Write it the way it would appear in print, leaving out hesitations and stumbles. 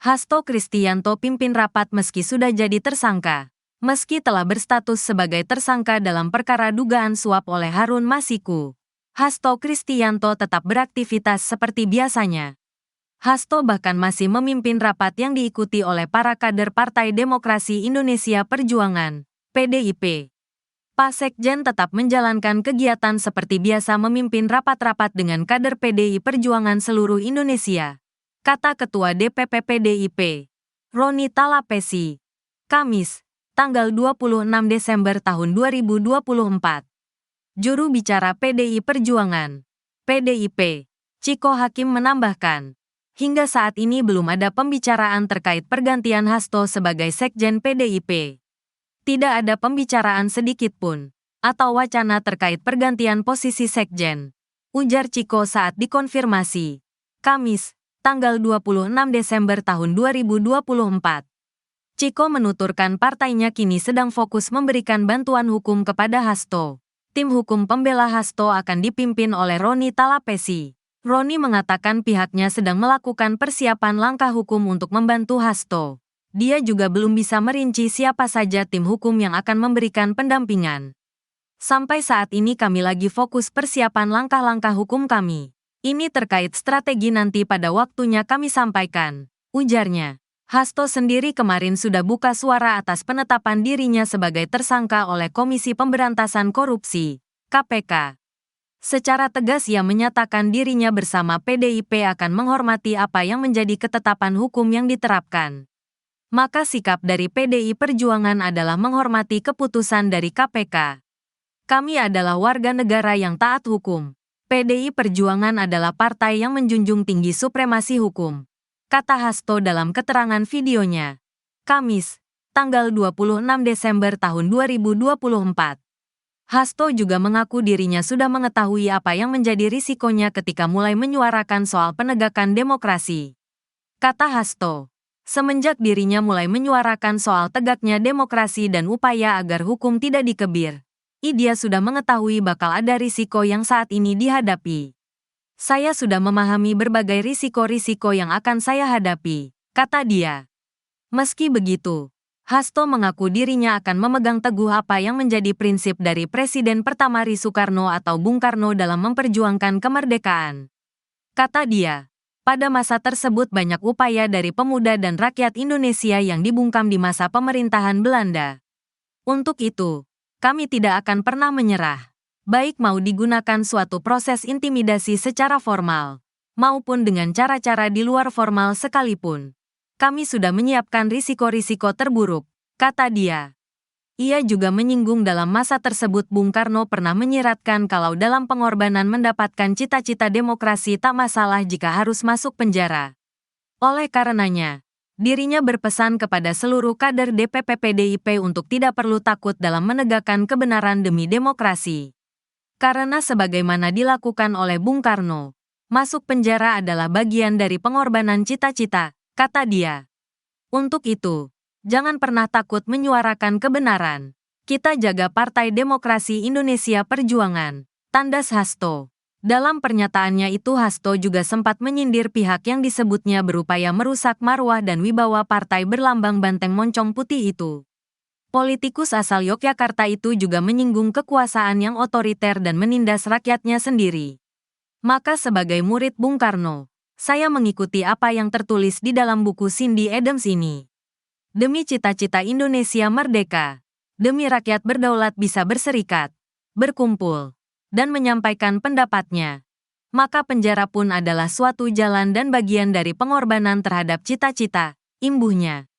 Hasto Kristianto pimpin rapat meski sudah jadi tersangka. Meski telah berstatus sebagai tersangka dalam perkara dugaan suap oleh Harun Masiku, Hasto Kristianto tetap beraktivitas seperti biasanya. Hasto bahkan masih memimpin rapat yang diikuti oleh para kader Partai Demokrasi Indonesia Perjuangan, PDIP. Pak Sekjen tetap menjalankan kegiatan seperti biasa memimpin rapat-rapat dengan kader PDI Perjuangan seluruh Indonesia, kata Ketua DPP PDIP, Roni Talapesi, Kamis, tanggal 26 Desember tahun 2024. Juru bicara PDI Perjuangan, PDIP, Ciko Hakim menambahkan, hingga saat ini belum ada pembicaraan terkait pergantian Hasto sebagai Sekjen PDIP. Tidak ada pembicaraan sedikit pun, atau wacana terkait pergantian posisi Sekjen, ujar Ciko saat dikonfirmasi, Kamis, tanggal 26 Desember tahun 2024. Ciko menuturkan partainya kini sedang fokus memberikan bantuan hukum kepada Hasto. Tim hukum pembela Hasto akan dipimpin oleh Roni Talapesi. Roni mengatakan pihaknya sedang melakukan persiapan langkah hukum untuk membantu Hasto. Dia juga belum bisa merinci siapa saja tim hukum yang akan memberikan pendampingan. Sampai saat ini kami lagi fokus persiapan langkah-langkah hukum kami. Ini terkait strategi nanti pada waktunya kami sampaikan, ujarnya. Hasto sendiri kemarin sudah buka suara atas penetapan dirinya sebagai tersangka oleh Komisi Pemberantasan Korupsi, KPK. Secara tegas ia menyatakan dirinya bersama PDIP akan menghormati apa yang menjadi ketetapan hukum yang diterapkan. Maka sikap dari PDI Perjuangan adalah menghormati keputusan dari KPK. Kami adalah warga negara yang taat hukum. PDI Perjuangan adalah partai yang menjunjung tinggi supremasi hukum, kata Hasto dalam keterangan videonya. Kamis, tanggal 26 Desember tahun 2024. Hasto juga mengaku dirinya sudah mengetahui apa yang menjadi risikonya ketika mulai menyuarakan soal penegakan demokrasi. Kata Hasto, semenjak dirinya mulai menyuarakan soal tegaknya demokrasi dan upaya agar hukum tidak dikebir, dia sudah mengetahui bakal ada risiko yang saat ini dihadapi. Saya sudah memahami berbagai risiko-risiko yang akan saya hadapi, kata dia. Meski begitu, Hasto mengaku dirinya akan memegang teguh apa yang menjadi prinsip dari Presiden pertama Soekarno atau Bung Karno dalam memperjuangkan kemerdekaan. Kata dia, pada masa tersebut banyak upaya dari pemuda dan rakyat Indonesia yang dibungkam di masa pemerintahan Belanda. Untuk itu, kami tidak akan pernah menyerah, baik mau digunakan suatu proses intimidasi secara formal, maupun dengan cara-cara di luar formal sekalipun. Kami sudah menyiapkan risiko-risiko terburuk, kata dia. Ia juga menyinggung dalam masa tersebut Bung Karno pernah menyiratkan kalau dalam pengorbanan mendapatkan cita-cita demokrasi tak masalah jika harus masuk penjara. Oleh karenanya, dirinya berpesan kepada seluruh kader DPP PDIP untuk tidak perlu takut dalam menegakkan kebenaran demi demokrasi. Karena sebagaimana dilakukan oleh Bung Karno, masuk penjara adalah bagian dari pengorbanan cita-cita, kata dia. Untuk itu, jangan pernah takut menyuarakan kebenaran. Kita jaga Partai Demokrasi Indonesia Perjuangan, tandas Hasto. Dalam pernyataannya itu Hasto juga sempat menyindir pihak yang disebutnya berupaya merusak marwah dan wibawa partai berlambang banteng moncong putih itu. Politikus asal Yogyakarta itu juga menyinggung kekuasaan yang otoriter dan menindas rakyatnya sendiri. Maka sebagai murid Bung Karno, saya mengikuti apa yang tertulis di dalam buku Cindy Adams ini. Demi cita-cita Indonesia merdeka, demi rakyat berdaulat bisa berserikat, berkumpul, dan menyampaikan pendapatnya, maka penjara pun adalah suatu jalan dan bagian dari pengorbanan terhadap cita-cita, imbuhnya.